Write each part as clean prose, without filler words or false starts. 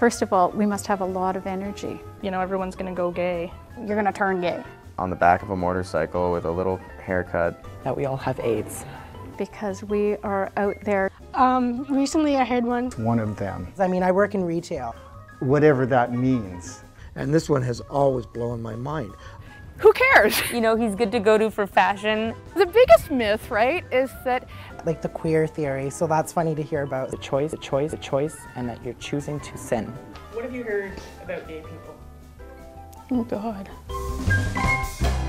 First of all, we must have a lot of energy. You know, everyone's gonna go gay. You're gonna turn gay. On the back of a motorcycle with a little haircut. That we all have AIDS. Because we are out there. Recently I heard one. One of them. I mean, I work in retail. Whatever that means. And this one has always blown my mind. Who cares? You know, he's good to go to for fashion. The biggest myth, right, is that... Like the queer theory, so that's funny to hear about. The choice, and that you're choosing to sin. What have you heard about gay people? Oh God.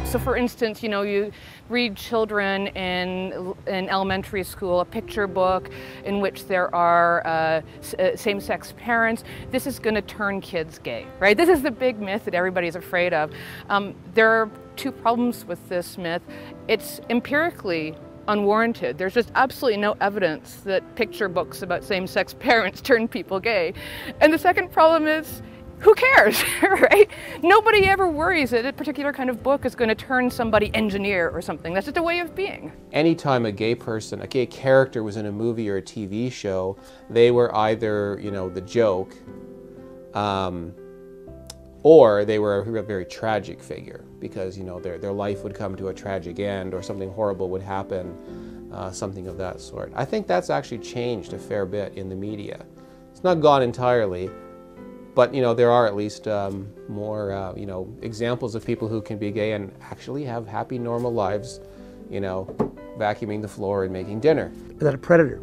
So for instance, you know, you read children in elementary school a picture book in which there are same-sex parents. This is going to turn kids gay, right? This is the big myth that everybody's afraid of. There are two problems with this myth. It's empirically unwarranted. There's just absolutely no evidence that picture books about same-sex parents turn people gay. And the second problem is, who cares, right? Nobody ever worries that a particular kind of book is going to turn somebody engineer or something. That's just a way of being. Anytime a gay person, a gay character was in a movie or a TV show, they were either, you know, the joke, or they were a very tragic figure because, you know, their life would come to a tragic end or something horrible would happen, something of that sort. I think that's actually changed a fair bit in the media. It's not gone entirely. But, you know, there are at least more, you know, examples of people who can be gay and actually have happy, normal lives, you know, vacuuming the floor and making dinner. That a predator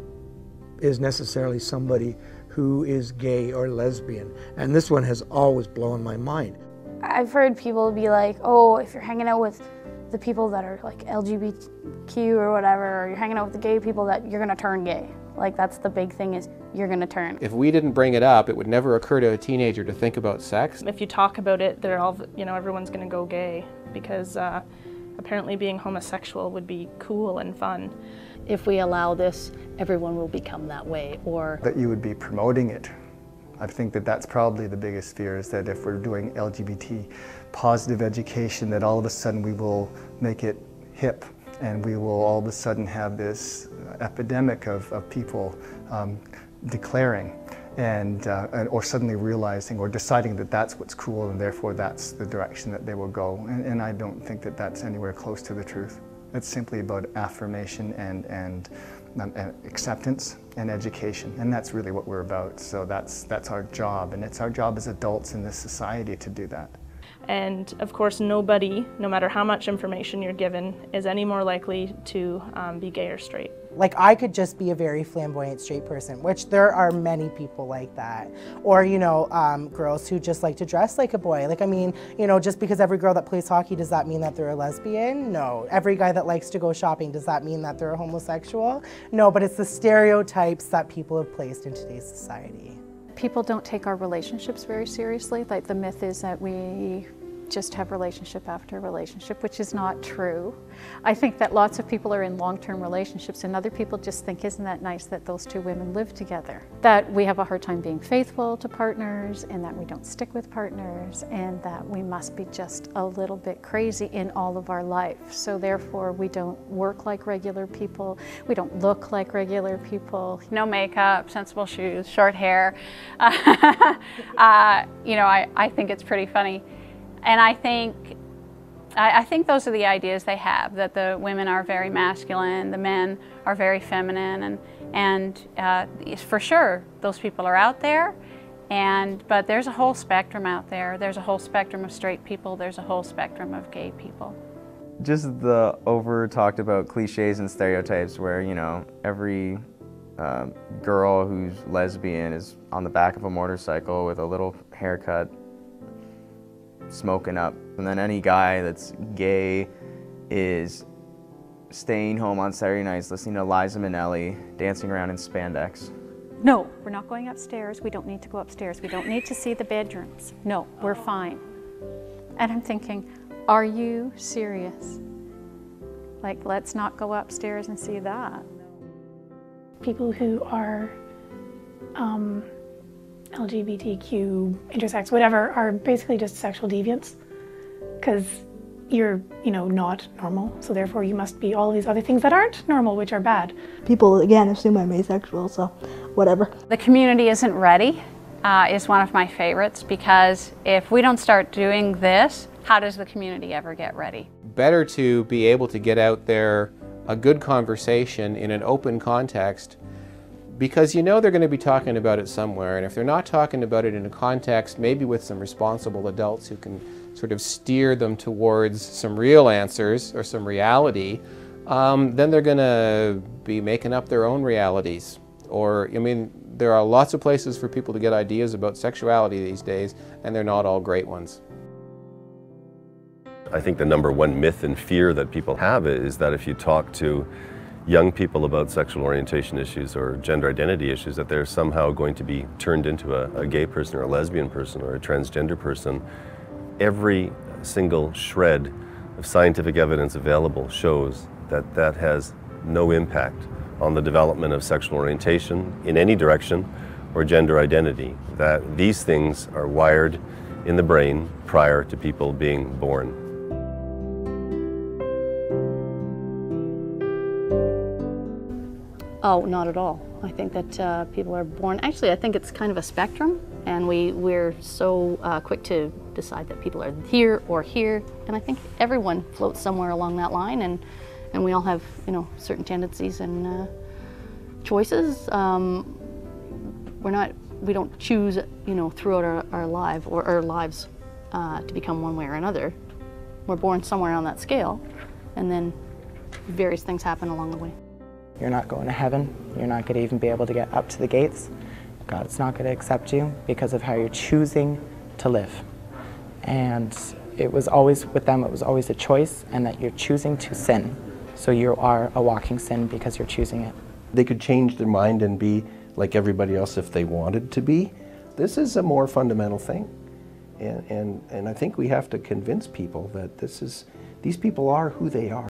is necessarily somebody who is gay or lesbian. And this one has always blown my mind. I've heard people be like, oh, if you're hanging out with the people that are like LGBTQ or whatever, or you're hanging out with the gay people, that you're gonna turn gay. Like that's the big thing, is you're gonna turn. If we didn't bring it up, it would never occur to a teenager to think about sex. If you talk about it, they're all, you know, everyone's gonna go gay because apparently being homosexual would be cool and fun. If we allow this, everyone will become that way, or... That you would be promoting it. I think that that's probably the biggest fear, is that if we're doing LGBT positive education, that all of a sudden we will make it hip and we will all of a sudden have this epidemic of people declaring or suddenly realizing or deciding that that's what's cool and therefore that's the direction that they will go. And I don't think that that's anywhere close to the truth. It's simply about affirmation and acceptance and education, and that's really what we're about. So that's our job, and it's our job as adults in this society to do that. And of course, nobody, no matter how much information you're given, is any more likely to be gay or straight. Like I could just be a very flamboyant straight person, which there are many people like that. Or, you know, girls who just like to dress like a boy. Like, I mean, you know, just because every girl that plays hockey, does that mean that they're a lesbian? No. Every guy that likes to go shopping, does that mean that they're a homosexual? No, but it's the stereotypes that people have placed in today's society. People don't take our relationships very seriously. Like the myth is that we just have relationship after relationship, which is not true. I think that lots of people are in long-term relationships and other people just think, isn't that nice that those two women live together? That we have a hard time being faithful to partners and that we don't stick with partners and that we must be just a little bit crazy in all of our life. So therefore we don't work like regular people, we don't look like regular people. No makeup, sensible shoes, short hair. You know, I think it's pretty funny. And I think those are the ideas they have, that the women are very masculine, the men are very feminine, and for sure those people are out there, but there's a whole spectrum out there. There's a whole spectrum of straight people, there's a whole spectrum of gay people. Just the over talked about cliches and stereotypes where, you know, every girl who's lesbian is on the back of a motorcycle with a little haircut, smoking up, and then any guy that's gay is staying home on Saturday nights listening to Liza Minnelli, dancing around in spandex. No, we're not going upstairs. We don't need to go upstairs. We don't need to see the bedrooms. No, we're fine. And I'm thinking, are you serious? Like, let's not go upstairs and see that. People who are LGBTQ, intersex, whatever, are basically just sexual deviants because you're, you know, not normal, so therefore you must be all these other things that aren't normal, which are bad. People, again, assume I'm asexual, so whatever. The community isn't ready is one of my favorites, because if we don't start doing this, how does the community ever get ready? Better to be able to get out there a good conversation in an open context, because you know they're going to be talking about it somewhere, and if they're not talking about it in a context, maybe with some responsible adults who can sort of steer them towards some real answers or some reality, then they're going to be making up their own realities. Or, I mean, there are lots of places for people to get ideas about sexuality these days, and they're not all great ones. I think the number one myth and fear that people have is that if you talk to young people about sexual orientation issues or gender identity issues, that they're somehow going to be turned into a gay person or a lesbian person or a transgender person. Every single shred of scientific evidence available shows that that has no impact on the development of sexual orientation in any direction or gender identity, that these things are wired in the brain prior to people being born. Oh, not at all. I think that people are born, actually I think it's kind of a spectrum, and we're so quick to decide that people are here or here, and I think everyone floats somewhere along that line, and we all have, you know, certain tendencies and choices. We don't choose, you know, throughout our lives to become one way or another. We're born somewhere on that scale, and then various things happen along the way. You're not going to heaven. You're not going to even be able to get up to the gates. God's not going to accept you because of how you're choosing to live. And it was always, with them, it was always a choice, and that you're choosing to sin. So you are a walking sin because you're choosing it. They could change their mind and be like everybody else if they wanted to be. This is a more fundamental thing. And I think we have to convince people that these people are who they are.